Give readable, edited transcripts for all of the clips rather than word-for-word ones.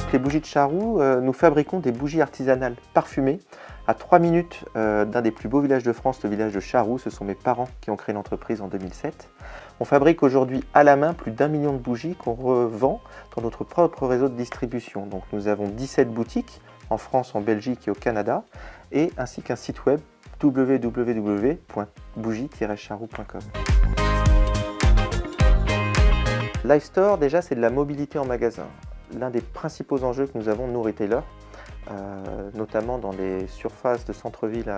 marque Les Bougies de Charroux, nous fabriquons des bougies artisanales parfumées à 3 minutes d'un des plus beaux villages de France, le village de Charroux. Ce sont mes parents qui ont créé l'entreprise en 2007. On fabrique aujourd'hui à la main plus d'1 million de bougies qu'on revend dans notre propre réseau de distribution. Donc nous avons 17 boutiques en France, en Belgique et au Canada, et ainsi qu'un site web www.bougie-charroux.com. LiveStore, déjà, c'est de la mobilité en magasin. L'un des principaux enjeux que nous avons, nous, retailers, notamment dans les surfaces de centre-ville,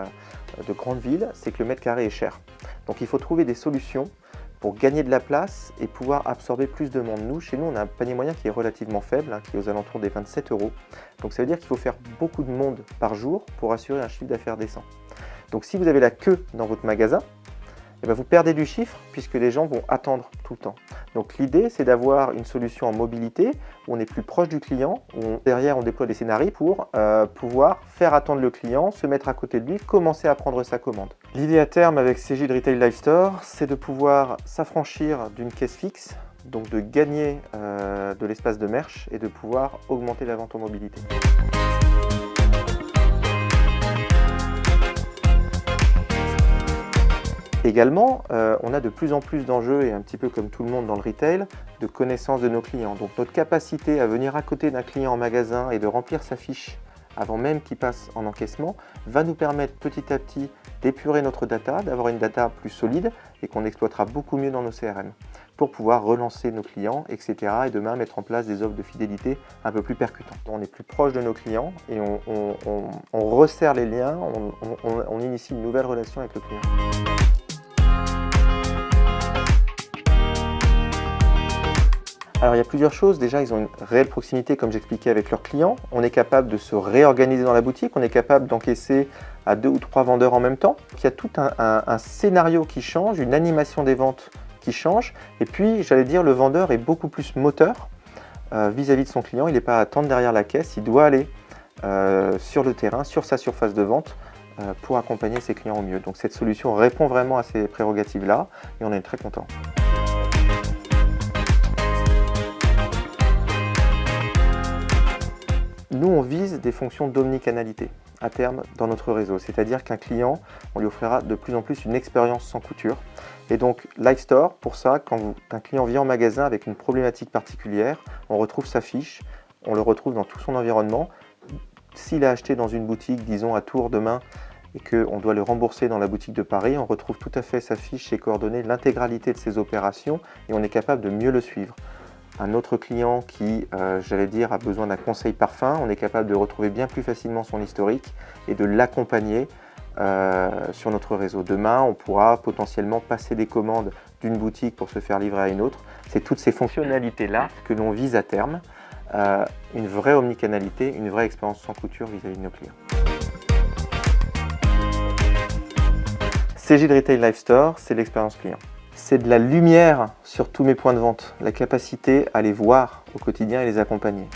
de grandes villes, c'est que le mètre carré est cher. Donc il faut trouver des solutions pour gagner de la place et pouvoir absorber plus de monde. Nous, chez nous, on a un panier moyen qui est relativement faible, qui est aux alentours des 27 €. Donc ça veut dire qu'il faut faire beaucoup de monde par jour pour assurer un chiffre d'affaires décent. Donc si vous avez la queue dans votre magasin, vous perdez du chiffre puisque les gens vont attendre tout le temps. Donc l'idée, c'est d'avoir une solution en mobilité où on est plus proche du client, où derrière on déploie des scénarios pour pouvoir faire attendre le client, se mettre à côté de lui, commencer à prendre sa commande. L'idée à terme avec Cégide Retail LiveStore, c'est de pouvoir s'affranchir d'une caisse fixe, donc de gagner de l'espace de merch et de pouvoir augmenter la vente en mobilité. Également, on a de plus en plus d'enjeux, et un petit peu comme tout le monde dans le retail, de connaissance de nos clients. Donc notre capacité à venir à côté d'un client en magasin et de remplir sa fiche avant même qu'il passe en encaissement va nous permettre petit à petit d'épurer notre data, d'avoir une data plus solide et qu'on exploitera beaucoup mieux dans nos CRM pour pouvoir relancer nos clients, etc. et demain mettre en place des offres de fidélité un peu plus percutantes. On est plus proche de nos clients et on resserre les liens, on initie une nouvelle relation avec le client. Alors il y a plusieurs choses. Déjà, ils ont une réelle proximité, comme j'expliquais, avec leurs clients. On est capable de se réorganiser dans la boutique, on est capable d'encaisser à 2 ou 3 vendeurs en même temps. Il y a tout un scénario qui change, une animation des ventes qui change. Et puis, j'allais dire, le vendeur est beaucoup plus moteur vis-à-vis de son client. Il n'est pas à attendre derrière la caisse, il doit aller sur le terrain, sur sa surface de vente pour accompagner ses clients au mieux. Donc cette solution répond vraiment à ces prérogatives-là et on est très content. Nous, on vise des fonctions d'omnicanalité à terme dans notre réseau, c'est-à-dire qu'un client, on lui offrira de plus en plus une expérience sans couture. Et donc, LiveStore, pour ça, quand un client vient en magasin avec une problématique particulière, on retrouve sa fiche, on le retrouve dans tout son environnement. S'il a acheté dans une boutique, disons à Tours demain, et qu'on doit le rembourser dans la boutique de Paris, on retrouve tout à fait sa fiche, ses coordonnées, l'intégralité de ses opérations, et on est capable de mieux le suivre. Un autre client qui, j'allais dire, a besoin d'un conseil parfum, on est capable de retrouver bien plus facilement son historique et de l'accompagner sur notre réseau. Demain, on pourra potentiellement passer des commandes d'une boutique pour se faire livrer à une autre. C'est toutes ces fonctionnalités-là que l'on vise à terme, une vraie omnicanalité, une vraie expérience sans couture vis-à-vis de nos clients. Cégide Retail LiveStore, c'est l'expérience client. C'est de la lumière sur tous mes points de vente, la capacité à les voir au quotidien et les accompagner.